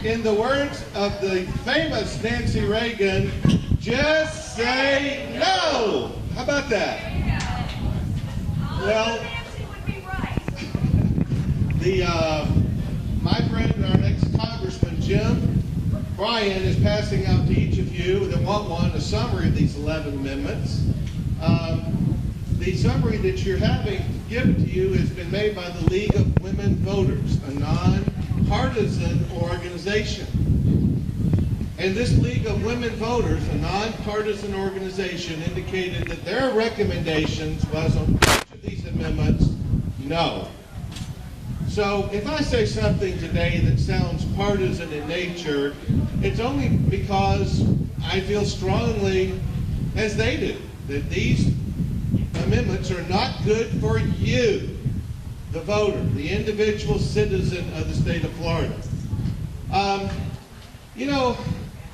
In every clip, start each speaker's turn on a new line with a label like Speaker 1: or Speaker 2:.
Speaker 1: In the words of the famous Nancy Reagan, just say no. How about that? Well, my friend and our next Congressman, Jim Bryan, is passing out to each of you that want one a summary of these 11 amendments. The summary that you're having given to you has been made by the League of Women Voters, a non-partisan organization. And this League of Women Voters, a non-partisan organization, indicated that their recommendations was on each of these amendments, no. So if I say something today that sounds partisan in nature, it's only because I feel strongly, as they do, that these amendments are not good for you, the voter, the individual citizen of the state of Florida. You know,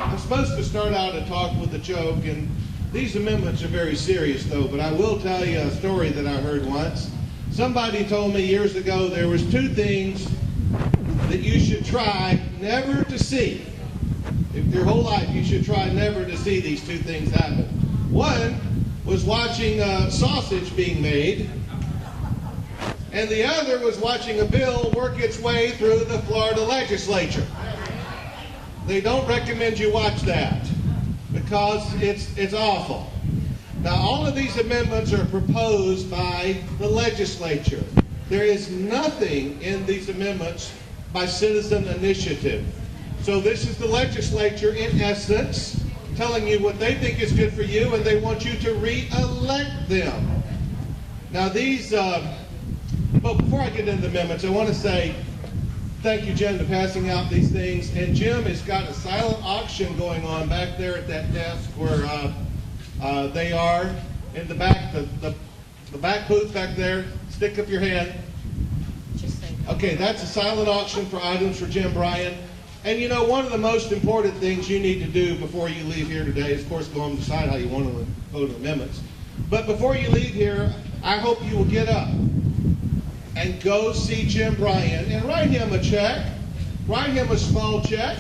Speaker 1: I'm supposed to start out a talk with a joke, and these amendments are very serious though, but I will tell you a story that I heard once. Somebody told me years ago there was 2 things that you should try never to see. If your whole life you should try never to see these 2 things happen. One was watching sausage being made, and the other was watching a bill work its way through the Florida legislature. They don't recommend you watch that because it's awful. Now, all of these amendments are proposed by the legislature. There is nothing in these amendments by citizen initiative. So this is the legislature, in essence, telling you what they think is good for you, and they want you to re-elect them. Now these, well, before I get into the amendments, I want to say thank you, Jim, for passing out these things. And Jim has got a silent auction going on back there at that desk where they are in the back, the back booth back there. Stick up your hand. Okay, that's a silent auction for items for Jim Bryan. And you know, one of the most important things you need to do before you leave here today is, of course, go home and decide how you want to vote on amendments. But before you leave here, I hope you will get up and go see Jim Bryan and write him a check, write him a small check,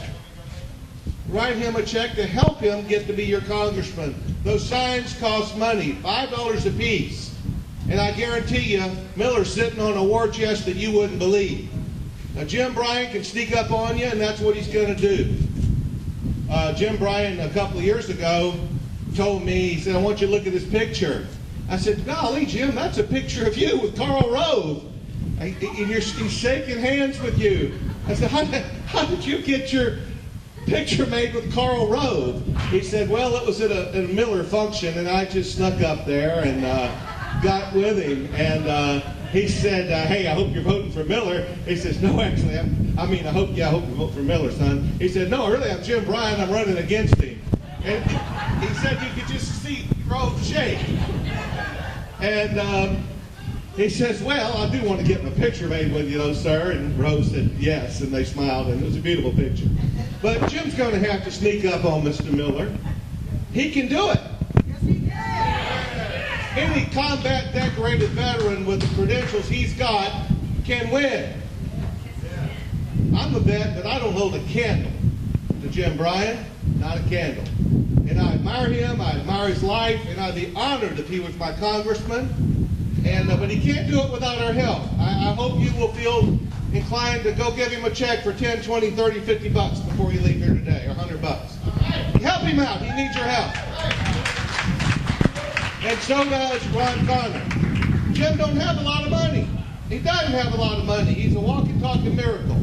Speaker 1: write him a check to help him get to be your congressman. Those signs cost money, $5 a piece. And I guarantee you, Miller's sitting on a war chest that you wouldn't believe. Now, Jim Bryan can sneak up on you, and that's what he's going to do. Jim Bryan, a couple of years ago, told me, he said, I want you to look at this picture. I said, golly, Jim, that's a picture of you with Karl Rove. He's shaking hands with you. I said, how did you get your picture made with Karl Rove? He said, well, it was at a Miller function, and I just snuck up there and got with him. And he said, hey, I hope you're voting for Miller. He says, no, actually, I hope you vote for Miller, son. He said, no, really, I'm Jim Bryan. I'm running against him. And he said you could just see Rove shake. And he says, well, I do want to get my picture made with you, though, sir. And Rove said, yes, and they smiled, and it was a beautiful picture. But Jim's going to have to sneak up on Mr. Miller. He can do it.
Speaker 2: Yes, he can.
Speaker 1: Any combat decorated veteran with the credentials he's got can win. I'm a vet, but I don't hold a candle to Jim Bryan, not a candle. And I admire him, I admire his life, and I'd be honored if he was my congressman. And but he can't do it without our help. I hope you will feel inclined to go give him a check for 10, 20, 30, 50 bucks before you leave here today, or 100 bucks. Help him out. He needs your help. And so does Ron Connor. Jim don't have a lot of money. He doesn't have a lot of money. He's a walking, talking miracle.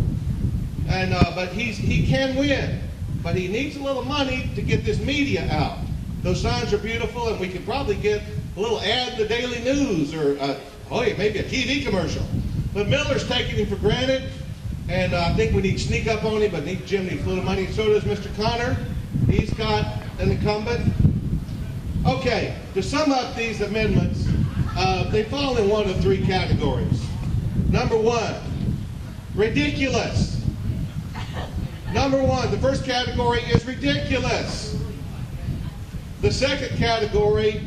Speaker 1: And but he can win. But he needs a little money to get this media out. Those signs are beautiful, and we could probably get a little ad in the Daily News, or maybe a TV commercial. But Miller's taking him for granted, and I think we need to sneak up on him, but Jim needs a little money. So does Mr. Connor. He's got an incumbent. Okay, to sum up these amendments, they fall in one of 3 categories. Number 1, ridiculous. Number 1, the first category is ridiculous. The second category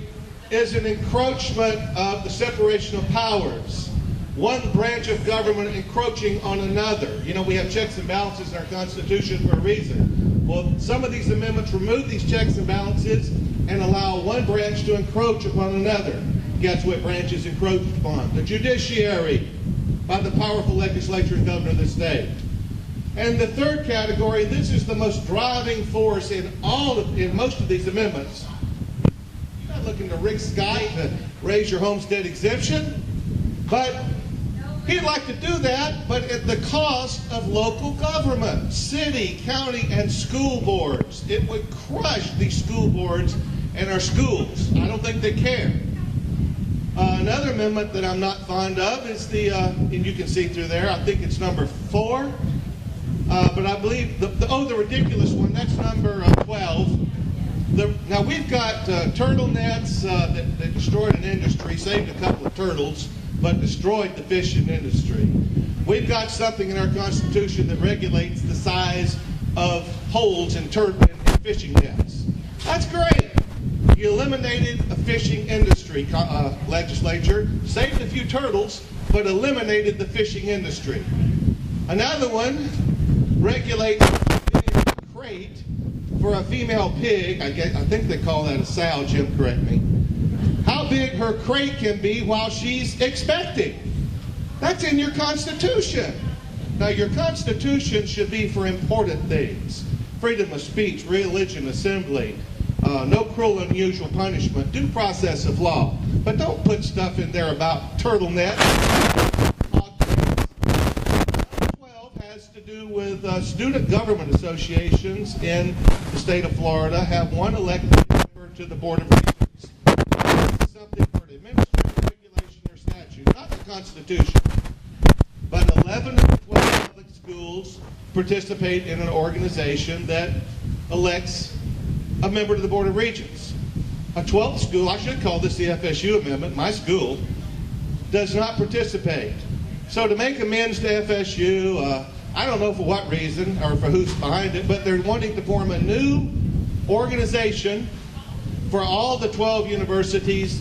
Speaker 1: is an encroachment of the separation of powers. one branch of government encroaching on another. You know, we have checks and balances in our Constitution for a reason. Well, some of these amendments remove these checks and balances and allow one branch to encroach upon another. Guess what branch is encroached upon? The judiciary, by the powerful legislature and governor of the state. And the third category, this is the most driving force in most of these amendments. You're not looking to Rick Scott to raise your homestead exemption, but he'd like to do that, but at the cost of local government, city, county, and school boards. It would crush these school boards and our schools. I don't think they care. Another amendment that I'm not fond of is and you can see through there, I think it's number 4. But I believe, the ridiculous one, that's number 12. Now we've got turtle nets that destroyed an industry, saved a couple of turtles, but destroyed the fishing industry. We've got something in our Constitution that regulates the size of holes in fishing nets. That's great. You eliminated a fishing industry, legislature, saved a few turtles, but eliminated the fishing industry. Another one regulates a crate for a female pig. I think they call that a sow, Jim, correct me. How big her crate can be while she's expecting. That's in your Constitution. Now, your Constitution should be for important things. Freedom of speech, religion, assembly, no cruel and unusual punishment, due process of law. But don't put stuff in there about turtle nets. 12 has to do with student government associations in the state of Florida have one elected member to the Board of Regents. This is something for the administrative regulation or statute, not the Constitution. But 11 of the 12 public schools participate in an organization that elects a member to the Board of Regents. A 12th school, I should call this the FSU amendment, my school, does not participate. So to make amends to FSU, I don't know for what reason or for who's behind it, but they're wanting to form a new organization for all the 12 universities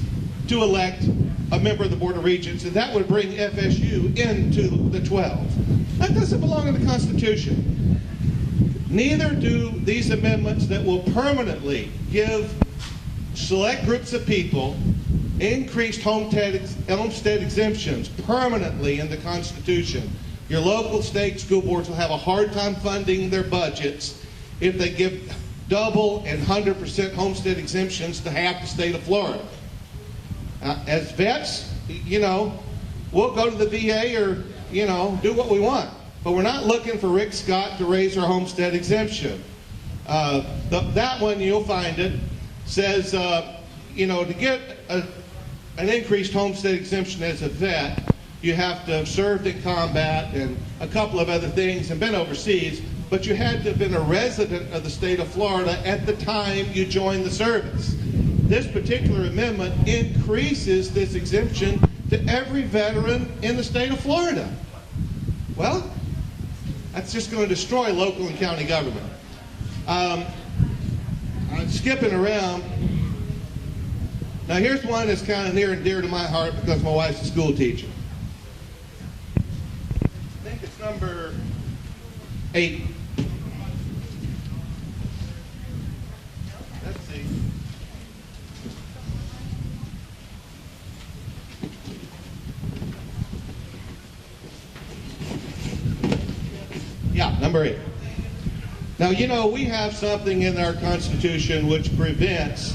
Speaker 1: to elect a member of the Board of Regents, and that would bring FSU into the 12. That doesn't belong in the Constitution. Neither do these amendments that will permanently give select groups of people increased homestead exemptions permanently in the Constitution. Your local state school boards will have a hard time funding their budgets if they give double and 100% homestead exemptions to half the state of Florida. As vets, we'll go to the VA or, do what we want. But we're not looking for Rick Scott to raise our homestead exemption. That one, you'll find it, says, to get an increased homestead exemption as a vet, you have to have served in combat and a couple of other things and been overseas, but you had to have been a resident of the state of Florida at the time you joined the service. This particular amendment increases this exemption to every veteran in the state of Florida. Well, that's just going to destroy local and county government. I'm skipping around. Now here's one that's kind of near and dear to my heart because my wife's a school teacher. I think it's number 8. Let's see. Yeah, number 8. Now, we have something in our Constitution which prevents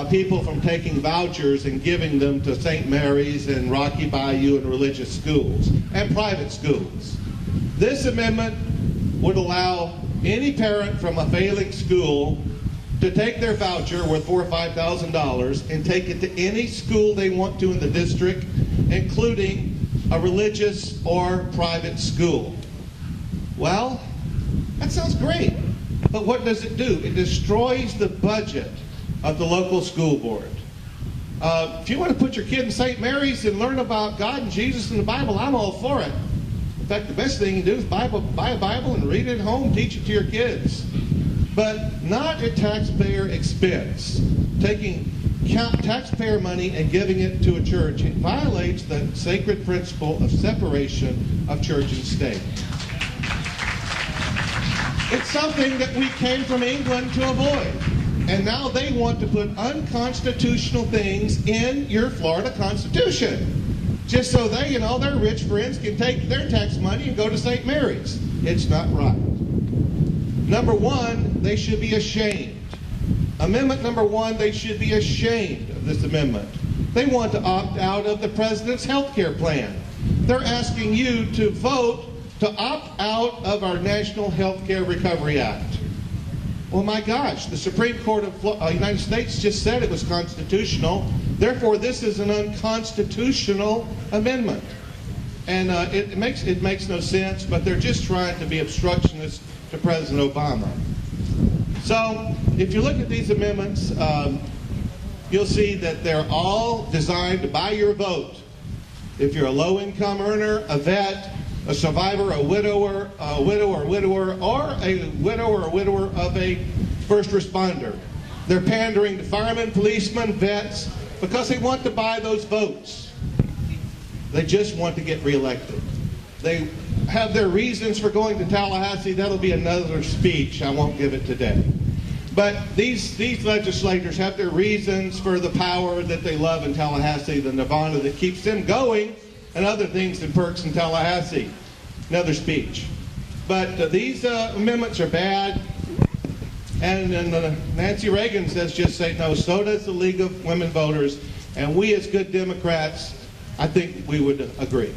Speaker 1: people from taking vouchers and giving them to St. Mary's and Rocky Bayou and religious schools and private schools. This amendment would allow any parent from a failing school to take their voucher worth $4,000 or $5,000 and take it to any school they want to in the district, including a religious or private school. Well, that sounds great, but what does it do? It destroys the budget of the local school board. If you want to put your kid in St. Mary's and learn about God and Jesus and the Bible, I'm all for it. In fact, the best thing you can do is buy a Bible and read it at home, teach it to your kids. But not at taxpayer expense. Taking taxpayer money and giving it to a church. It violates the sacred principle of separation of church and state. It's something that we came from England to avoid. And now they want to put unconstitutional things in your Florida Constitution. Just so they and all their rich friends can take their tax money and go to St. Mary's. It's not right. Number one, they should be ashamed. Amendment number one, they should be ashamed of this amendment. They want to opt out of the president's health care plan. They're asking you to vote to opt out of our National Health Care Recovery Act. Well, my gosh, the Supreme Court of the United States just said it was constitutional. Therefore, this is an unconstitutional amendment. And it makes no sense, but they're just trying to be obstructionist to President Obama. So, if you look at these amendments, you'll see that they're all designed to buy your vote. If you're a low-income earner, a vet, a survivor, a widower, or a widower of a first responder. They're pandering to firemen, policemen, vets, because they want to buy those votes. They just want to get reelected. They have their reasons for going to Tallahassee. That'll be another speech. I won't give it today. But these legislators have their reasons for the power that they love in Tallahassee, the nirvana that keeps them going, and other things and perks in Tallahassee. Another speech. But these amendments are bad. And Nancy Reagan says just say no. So does the League of Women Voters. And we as good Democrats, I think we would agree.